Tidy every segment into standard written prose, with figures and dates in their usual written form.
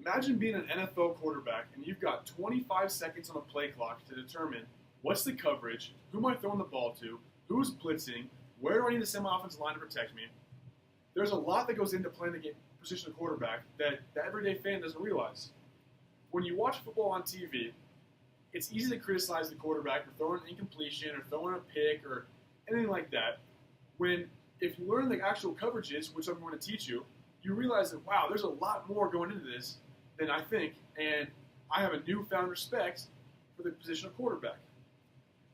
Imagine being an NFL quarterback and you've got 25 seconds on a play clock to determine what's the coverage, who am I throwing the ball to, who's blitzing, where do I need to send my offensive line to protect me. There's a lot that goes into playing the position of quarterback that the everyday fan doesn't realize. When you watch football on TV, it's easy to criticize the quarterback for throwing an incompletion or throwing a pick or anything like that. When if you learn the actual coverages, which I'm going to teach you, you realize that, wow, there's a lot more going into this than I think, and I have a newfound respect for the position of quarterback.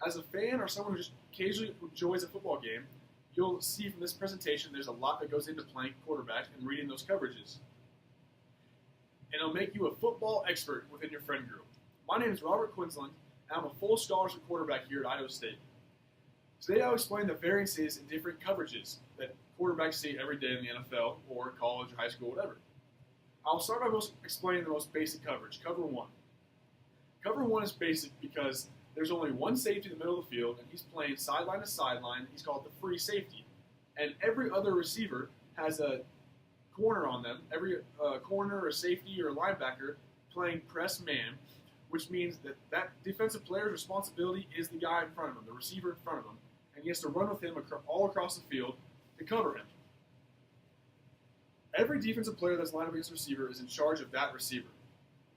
As a fan or someone who just occasionally enjoys a football game, you'll see from this presentation there's a lot that goes into playing quarterback and reading those coverages. And it'll make you a football expert within your friend group. My name is Robert Kvinsland, and I'm a full scholarship quarterback here at Idaho State. Today I'll explain the variances in different coverages that quarterbacks see every day in the NFL or college or high school, whatever. I'll start by explaining the most basic coverage, cover one. Cover one is basic because there's only one safety in the middle of the field, and he's playing sideline to sideline. He's called the free safety. And every other receiver has a corner on them, every corner or safety or linebacker playing press man, which means that defensive player's responsibility is the guy in front of him, the receiver in front of him, and he has to run with him all across the field to cover him. Every defensive player that's lined up against a receiver is in charge of that receiver.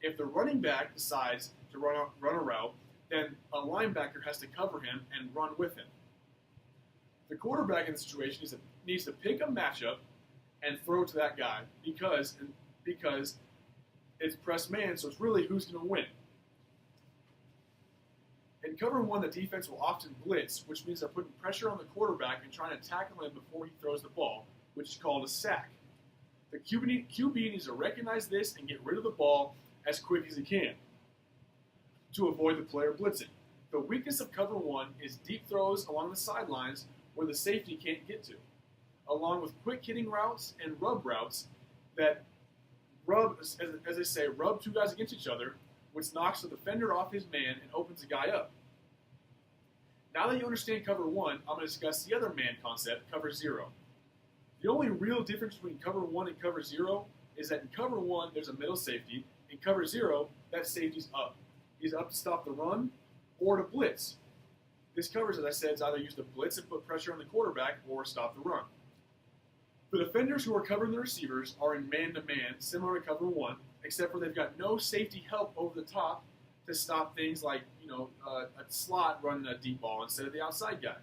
If the running back decides to run a route, then a linebacker has to cover him and run with him. The quarterback in the situation needs to pick a matchup and throw to that guy because it's press man, so it's really who's going to win. In cover one, the defense will often blitz, which means they're putting pressure on the quarterback and trying to tackle him before he throws the ball, which is called a sack. The QB needs to recognize this and get rid of the ball as quick as he can to avoid the player blitzing. The weakness of cover one is deep throws along the sidelines where the safety can't get to, along with quick hitting routes and rub routes that rub, as they say, rub two guys against each other, which knocks the defender off his man and opens the guy up. Now that you understand cover one, I'm going to discuss the other man concept, cover zero. The only real difference between cover one and cover zero is that in cover one, there's a middle safety. In cover zero, that safety's up. He's up to stop the run or to blitz. This covers, as I said, is either used to blitz and put pressure on the quarterback or stop the run. The defenders who are covering the receivers are in man-to-man, similar to cover one, except for they've got no safety help over the top to stop things like, a slot running a deep ball instead of the outside guy.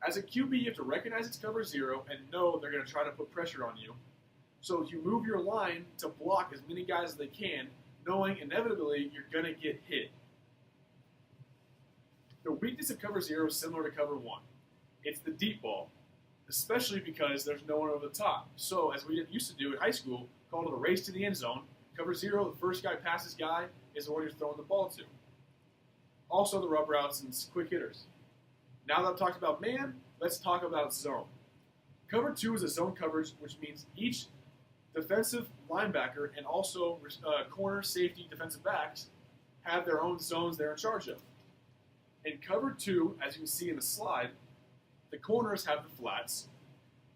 As a QB, you have to recognize it's cover zero and know they're going to try to put pressure on you. So you move your line to block as many guys as they can, knowing inevitably you're going to get hit. The weakness of cover zero is similar to cover one. It's the deep ball, especially because there's no one over the top. So, as we used to do in high school, called it a race to the end zone. Cover zero, the first guy past this guy is the one you're throwing the ball to. Also the rub routes and quick hitters. Now that I've talked about man, let's talk about zone. Cover two is a zone coverage, which means each defensive linebacker and also corner, safety, defensive backs have their own zones they're in charge of. In cover two, as you can see in the slide, the corners have the flats,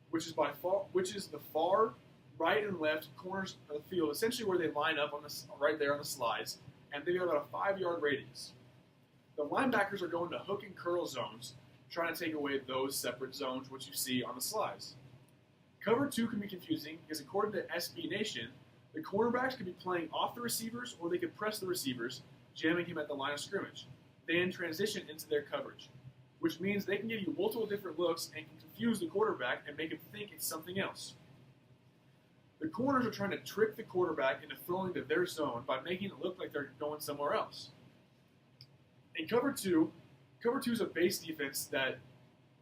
which is the far right and left corners of the field, essentially where they line up right there on the slides, and they've got about a 5-yard radius. The linebackers are going to hook and curl zones, trying to take away those separate zones which you see on the slides. Cover two can be confusing because according to SB Nation, the cornerbacks could be playing off the receivers or they could press the receivers, jamming him at the line of scrimmage, then transition into their coverage, which means they can give you multiple different looks and can confuse the quarterback and make him think it's something else. The corners are trying to trick the quarterback into throwing to their zone by making it look like they're going somewhere else. In cover two is a base defense that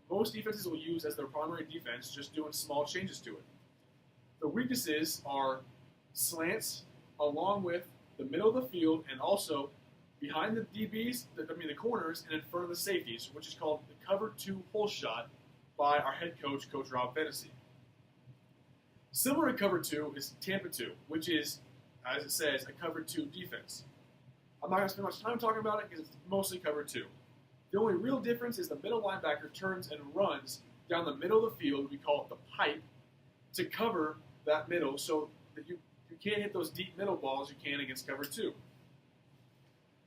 most defenses will use as their primary defense, just doing small changes to it. The weaknesses are slants along with the middle of the field and also behind the DBs, the corners, and in front of the safeties, which is called the cover two hole shot by our head coach, Coach Rob Fennessy. Similar to cover two is Tampa 2, which is, as it says, a cover two defense. I'm not going to spend much time talking about it because it's mostly cover two. The only real difference is the middle linebacker turns and runs down the middle of the field, we call it the pipe, to cover that middle so that You can't hit those deep middle balls you can against cover 2.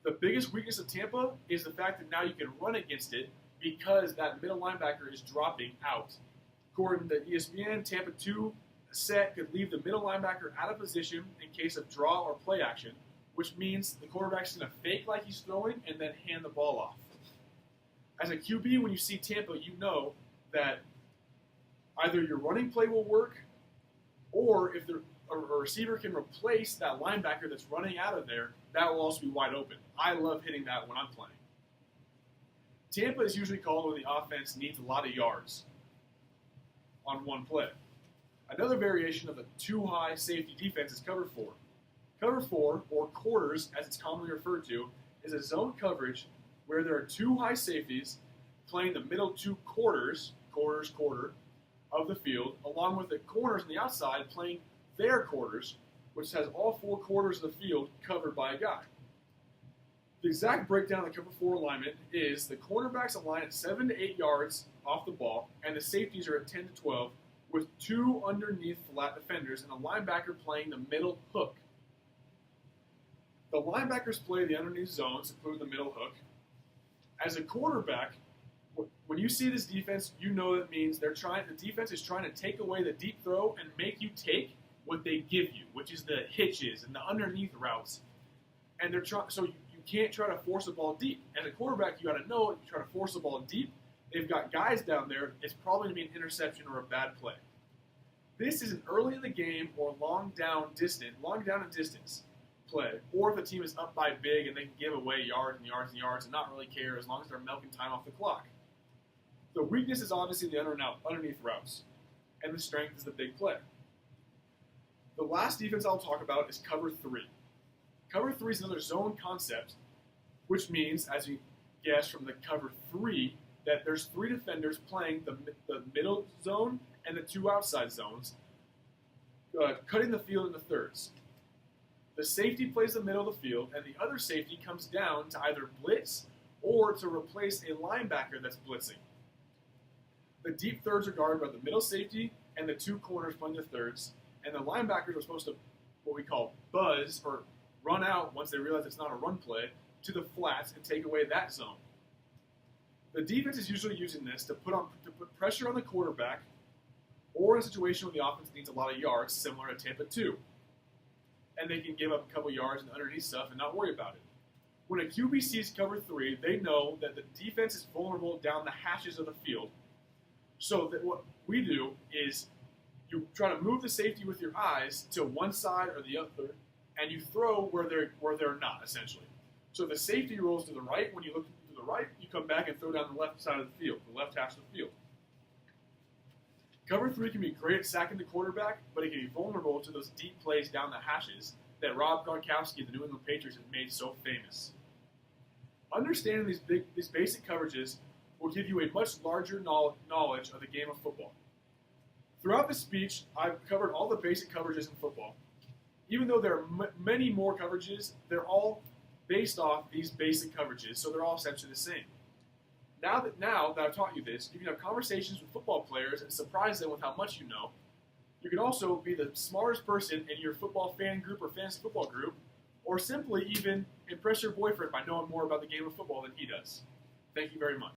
The biggest weakness of Tampa is the fact that now you can run against it because that middle linebacker is dropping out. According to ESPN, Tampa 2 set could leave the middle linebacker out of position in case of draw or play action, which means the quarterback's going to fake like he's throwing and then hand the ball off. As a QB, when you see Tampa, you know that either your running play will work, or if a receiver can replace that linebacker that's running out of there, that will also be wide open. I love hitting that when I'm playing. Tampa is usually called when the offense needs a lot of yards on one play. Another variation of a too-high safety defense is cover 4. Cover 4, or quarters as it's commonly referred to, is a zone coverage where there are 2 high safeties playing the middle 2 quarters of the field, along with the corners on the outside playing their quarters, which has all 4 quarters of the field covered by a guy. The exact breakdown of the cover 4 alignment is the cornerbacks align at 7 to 8 yards off the ball, and the safeties are at 10 to 12, with 2 underneath flat defenders and a linebacker playing the middle hook. The linebackers play the underneath zones, including the middle hook. As a quarterback, when you see this defense, you know that means the defense is trying to take away the deep throw and make you take what they give you, which is the hitches and the underneath routes. And they're so you can't try to force the ball deep. As a quarterback, you got to know if you try to force the ball deep, they've got guys down there, it's probably going to be an interception or a bad play. This is an early in the game or long down and distance play, or if the team is up by big and they can give away yards and yards and yards and not really care as long as they're milking time off the clock. The weakness is obviously the underneath routes, and the strength is the big play. The last defense I'll talk about is cover 3. Cover 3 is another zone concept, which means, as you guess from the cover 3, that there's 3 defenders playing the middle zone and the 2 outside zones, cutting the field into thirds. The safety plays the middle of the field, and the other safety comes down to either blitz or to replace a linebacker that's blitzing. The deep thirds are guarded by the middle safety and the 2 corners playing the thirds, and the linebackers are supposed to, what we call, buzz or run out once they realize it's not a run play, to the flats and take away that zone. The defense is usually using this to put pressure on the quarterback, or in a situation where the offense needs a lot of yards, similar to Tampa 2. And they can give up a couple yards and underneath stuff and not worry about it. When a QB sees cover 3, they know that the defense is vulnerable down the hashes of the field. So that what we do is you try to move the safety with your eyes to one side or the other, and you throw where they're not, essentially. So the safety rolls to the right. When you look to the right, you come back and throw down the left side of the field, the left hash of the field. Cover 3 can be great at sacking the quarterback, but it can be vulnerable to those deep plays down the hashes that Rob Gronkowski and the New England Patriots have made so famous. Understanding these basic coverages will give you a much larger knowledge of the game of football. Throughout this speech, I've covered all the basic coverages in football. Even though there are many more coverages, they're all based off these basic coverages, so they're all essentially the same. Now that I've taught you this, you can have conversations with football players and surprise them with how much you know. You can also be the smartest person in your football fan group or fantasy football group, or simply even impress your boyfriend by knowing more about the game of football than he does. Thank you very much.